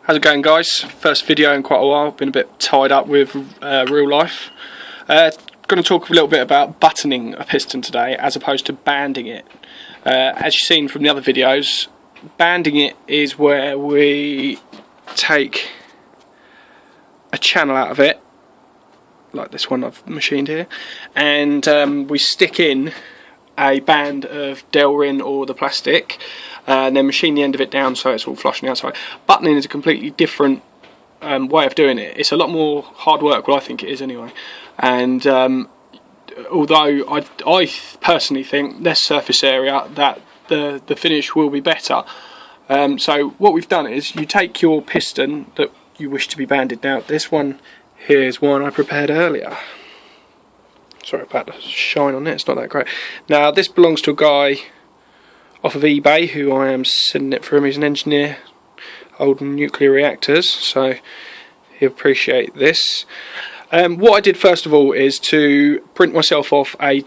How's it going, guys? First video in quite a while. Been a bit tied up with real life. Going to talk a little bit about buttoning a piston today as opposed to banding it. As you've seen from the other videos, banding it is where we take a channel out of it, like this one I've machined here, and we stick in a band of Delrin or the plastic, and then machine the end of it down so it's all flush on the outside. Buttoning is a completely different way of doing it. It's a lot more hard work, well I think it is anyway, and although I personally think less surface area, that the finish will be better. So what we've done is you take your piston that you wish to be banded. Now this one here is one I prepared earlier. Sorry about the shine on it, it's not that great. Now this belongs to a guy off of eBay who I am sending it for him. He's an engineer, old nuclear reactors, so he'll appreciate this. What I did first of all is to print myself off a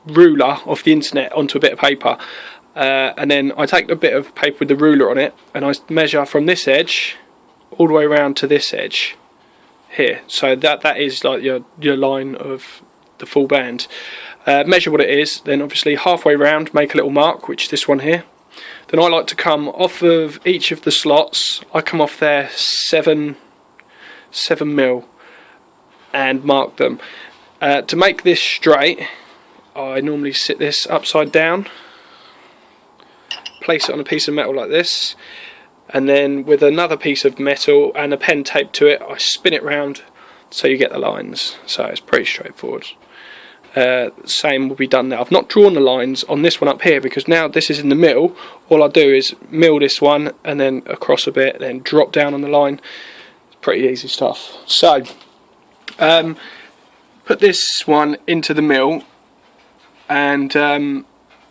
ruler off the internet onto a bit of paper, and then I take a bit of paper with the ruler on it and I measure from this edge all the way around to this edge here, so that is like your line of the full band. Measure what it is, then obviously halfway round make a little mark, which is this one here. Then I like to come off of each of the slots, I come off there 7 mil and mark them. To make this straight, I normally sit this upside down, place it on a piece of metal like this, and then with another piece of metal and a pen taped to it, I spin it round so you get the lines. So it's pretty straightforward. Same will be done now. I've not drawn the lines on this one up here because now this is in the middle. All I do is mill this one and then across a bit, then drop down on the line. It's pretty easy stuff. So put this one into the mill, and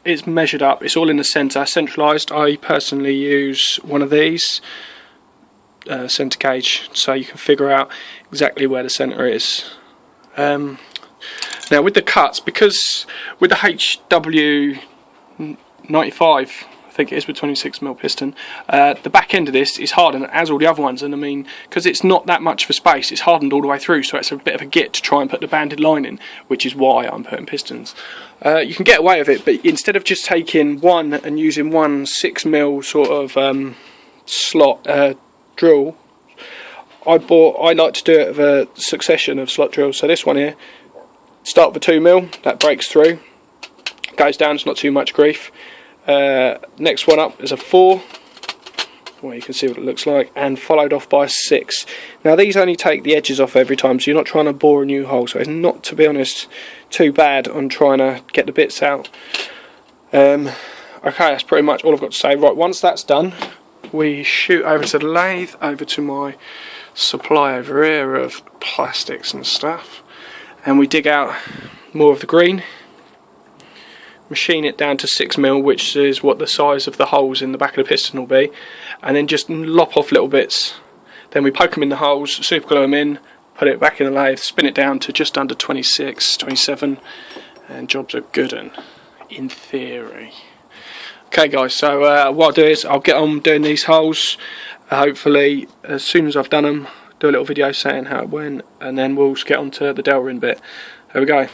it's measured up. It's all in the centre, centralised. I personally use one of these centre gauge, so you can figure out exactly where the centre is. Now with the cuts, because with the hw95, I think it is, with 26mm piston, the back end of this is hardened as all the other ones, and I mean, because it's not that much of a space, it's hardened all the way through, so it's a bit of a git to try and put the banded line in, which is why I'm putting pistons. You can get away with it, but instead of just taking one and using one 6mm sort of slot drill, I like to do it with a succession of slot drills. So this one here, start with a 2mm, that breaks through, goes down, it's not too much grief. Next one up is a 4, well you can see what it looks like, and followed off by a 6. Now these only take the edges off every time, so you're not trying to bore a new hole, so it's not, to be honest, too bad on trying to get the bits out. Okay, that's pretty much all I've got to say. Right, once that's done, we shoot over to the lathe, over to my supply over here of plastics and stuff, and we dig out more of the green, machine it down to 6mm, which is what the size of the holes in the back of the piston will be, and then just lop off little bits. Then we poke them in the holes, super glue them in, put it back in the lathe, spin it down to just under 26, 27, and jobs are good un, in theory. Okay guys, so what I'll do is I'll get on doing these holes. Hopefully as soon as I've done them, do a little video saying how it went, and then we'll get on to the Delrin bit. There we go.